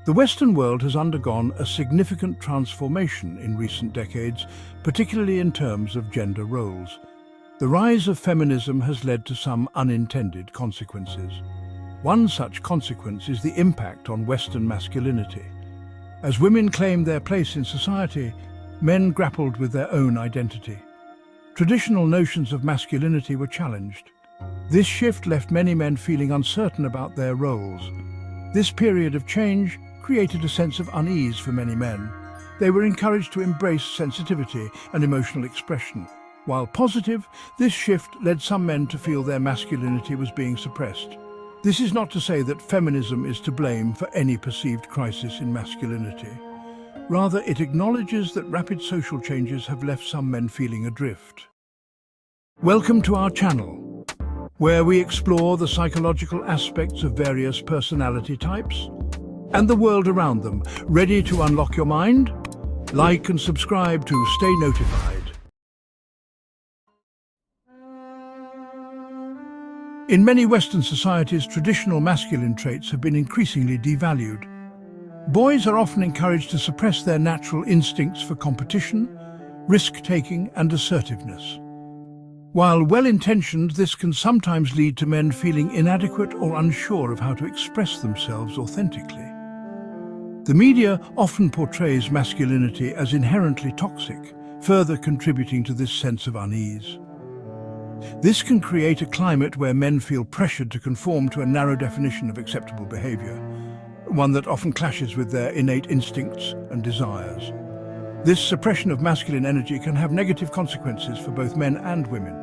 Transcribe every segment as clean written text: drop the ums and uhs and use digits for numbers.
The Western world has undergone a significant transformation in recent decades, particularly in terms of gender roles. The rise of feminism has led to some unintended consequences. One such consequence is the impact on Western masculinity. As women claimed their place in society, men grappled with their own identity. Traditional notions of masculinity were challenged. This shift left many men feeling uncertain about their roles. This period of change created a sense of unease for many men. They were encouraged to embrace sensitivity and emotional expression. While positive, this shift led some men to feel their masculinity was being suppressed. This is not to say that feminism is to blame for any perceived crisis in masculinity. Rather, it acknowledges that rapid social changes have left some men feeling adrift. Welcome to our channel, where we explore the psychological aspects of various personality types and the world around them. Ready to unlock your mind? Like and subscribe to stay notified. In many Western societies, traditional masculine traits have been increasingly devalued. Boys are often encouraged to suppress their natural instincts for competition, risk-taking, and assertiveness. While well-intentioned, this can sometimes lead to men feeling inadequate or unsure of how to express themselves authentically. The media often portrays masculinity as inherently toxic, further contributing to this sense of unease. This can create a climate where men feel pressured to conform to a narrow definition of acceptable behavior, one that often clashes with their innate instincts and desires. This suppression of masculine energy can have negative consequences for both men and women.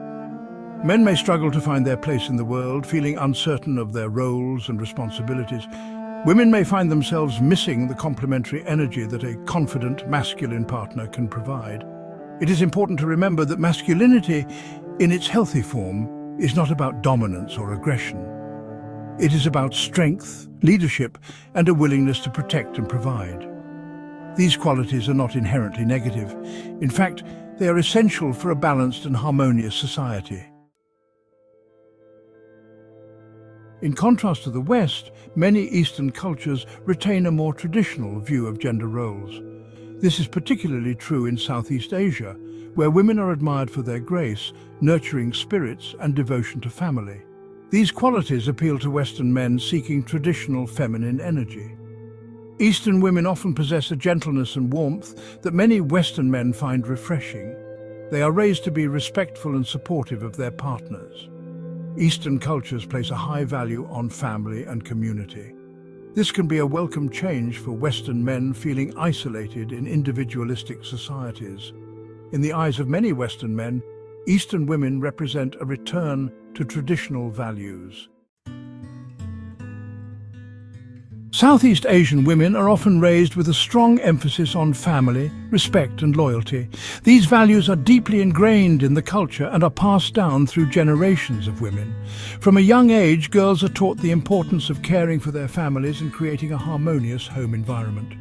Men may struggle to find their place in the world, feeling uncertain of their roles and responsibilities. Women may find themselves missing the complementary energy that a confident masculine partner can provide. It is important to remember that masculinity, in its healthy form, is not about dominance or aggression. It is about strength, leadership, and a willingness to protect and provide. These qualities are not inherently negative. In fact, they are essential for a balanced and harmonious society. In contrast to the West, many Eastern cultures retain a more traditional view of gender roles. This is particularly true in Southeast Asia, where women are admired for their grace, nurturing spirits, and devotion to family. These qualities appeal to Western men seeking traditional feminine energy. Eastern women often possess a gentleness and warmth that many Western men find refreshing. They are raised to be respectful and supportive of their partners. Eastern cultures place a high value on family and community. This can be a welcome change for Western men feeling isolated in individualistic societies. In the eyes of many Western men, Eastern women represent a return to traditional values. Southeast Asian women are often raised with a strong emphasis on family, respect, and loyalty. These values are deeply ingrained in the culture and are passed down through generations of women. From a young age, girls are taught the importance of caring for their families and creating a harmonious home environment.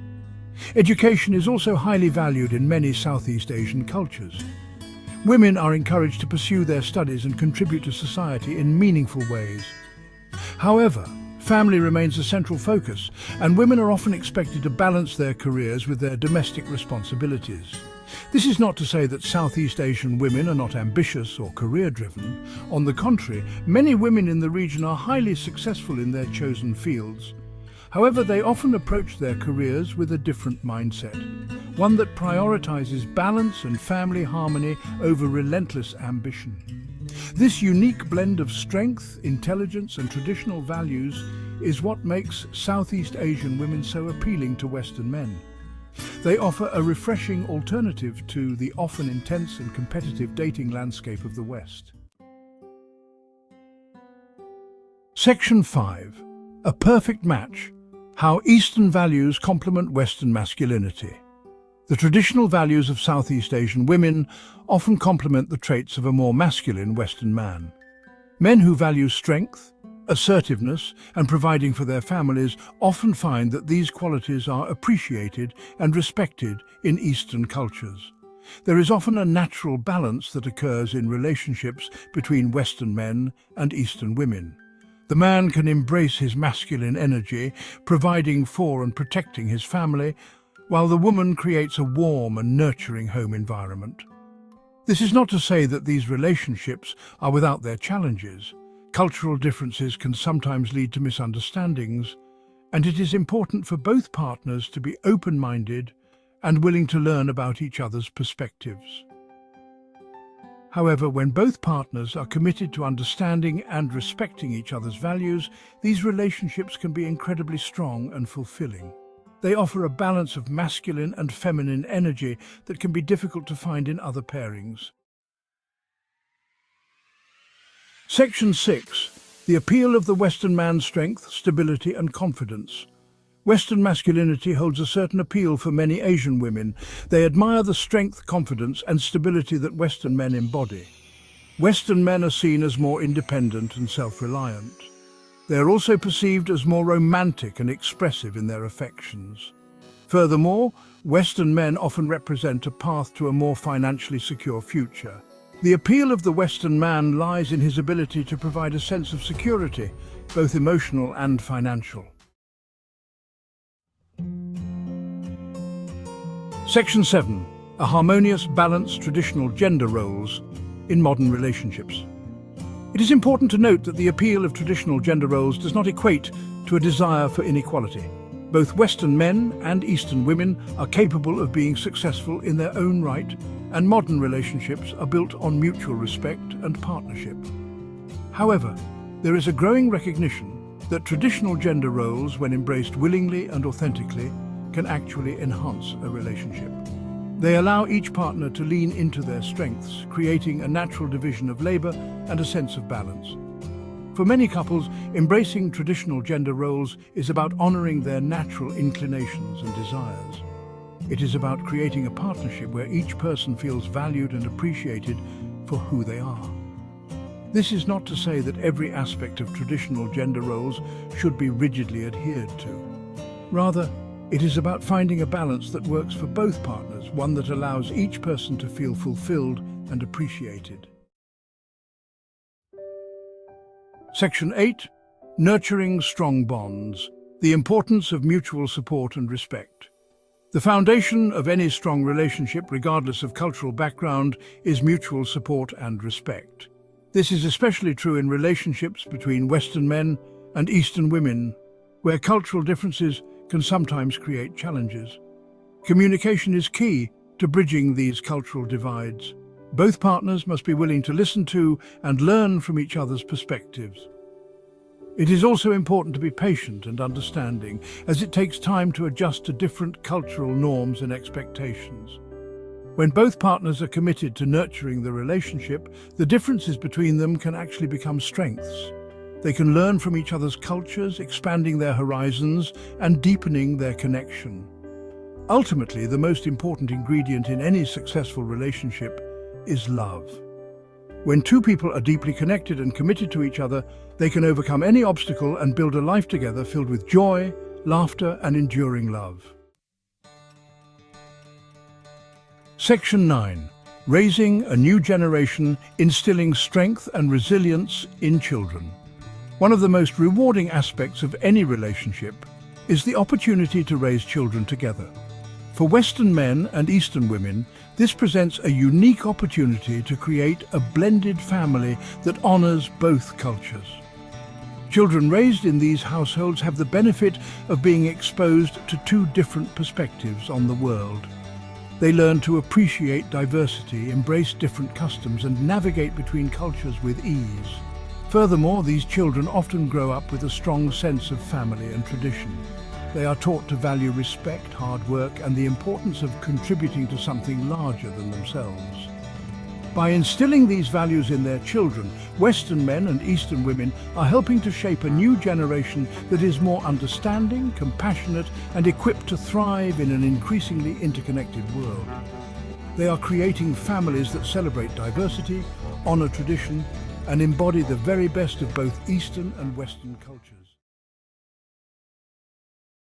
Education is also highly valued in many Southeast Asian cultures. Women are encouraged to pursue their studies and contribute to society in meaningful ways. However, family remains a central focus, and women are often expected to balance their careers with their domestic responsibilities. This is not to say that Southeast Asian women are not ambitious or career-driven. On the contrary, many women in the region are highly successful in their chosen fields. However, they often approach their careers with a different mindset, one that prioritizes balance and family harmony over relentless ambition. This unique blend of strength, intelligence, and traditional values is what makes Southeast Asian women so appealing to Western men. They offer a refreshing alternative to the often intense and competitive dating landscape of the West. Section 5. A perfect match. How Eastern values complement Western masculinity. The traditional values of Southeast Asian women often complement the traits of a more masculine Western man. Men who value strength, assertiveness, and providing for their families often find that these qualities are appreciated and respected in Eastern cultures. There is often a natural balance that occurs in relationships between Western men and Eastern women. The man can embrace his masculine energy, providing for and protecting his family, while the woman creates a warm and nurturing home environment. This is not to say that these relationships are without their challenges. Cultural differences can sometimes lead to misunderstandings, and it is important for both partners to be open-minded and willing to learn about each other's perspectives. However, when both partners are committed to understanding and respecting each other's values, these relationships can be incredibly strong and fulfilling. They offer a balance of masculine and feminine energy that can be difficult to find in other pairings. Section 6. The appeal of the Western man's strength, stability and confidence. Western masculinity holds a certain appeal for many Asian women. They admire the strength, confidence and stability that Western men embody. Western men are seen as more independent and self-reliant. They are also perceived as more romantic and expressive in their affections. Furthermore, Western men often represent a path to a more financially secure future. The appeal of the Western man lies in his ability to provide a sense of security, both emotional and financial. Section 7. A harmonious, balanced traditional gender roles in modern relationships. It is important to note that the appeal of traditional gender roles does not equate to a desire for inequality. Both Western men and Eastern women are capable of being successful in their own right, and modern relationships are built on mutual respect and partnership. However, there is a growing recognition that traditional gender roles, when embraced willingly and authentically, can actually enhance a relationship. They allow each partner to lean into their strengths, creating a natural division of labor and a sense of balance. For many couples, embracing traditional gender roles is about honoring their natural inclinations and desires. It is about creating a partnership where each person feels valued and appreciated for who they are. This is not to say that every aspect of traditional gender roles should be rigidly adhered to. Rather, it is about finding a balance that works for both partners, one that allows each person to feel fulfilled and appreciated. Section 8. Nurturing strong bonds. The importance of mutual support and respect. The foundation of any strong relationship, regardless of cultural background, is mutual support and respect. This is especially true in relationships between Western men and Eastern women, where cultural differences can sometimes create challenges. Communication is key to bridging these cultural divides. Both partners must be willing to listen to and learn from each other's perspectives. It is also important to be patient and understanding, as it takes time to adjust to different cultural norms and expectations. When both partners are committed to nurturing the relationship, the differences between them can actually become strengths. They can learn from each other's cultures, expanding their horizons and deepening their connection. Ultimately, the most important ingredient in any successful relationship is love. When two people are deeply connected and committed to each other, they can overcome any obstacle and build a life together filled with joy, laughter, and enduring love. Section 9. Raising a new generation, instilling strength and resilience in children. One of the most rewarding aspects of any relationship is the opportunity to raise children together. For Western men and Eastern women, this presents a unique opportunity to create a blended family that honors both cultures. Children raised in these households have the benefit of being exposed to two different perspectives on the world. They learn to appreciate diversity, embrace different customs, and navigate between cultures with ease. Furthermore, these children often grow up with a strong sense of family and tradition. They are taught to value respect, hard work, and the importance of contributing to something larger than themselves. By instilling these values in their children, Western men and Eastern women are helping to shape a new generation that is more understanding, compassionate, and equipped to thrive in an increasingly interconnected world. They are creating families that celebrate diversity, honor tradition, and embody the very best of both Eastern and Western cultures.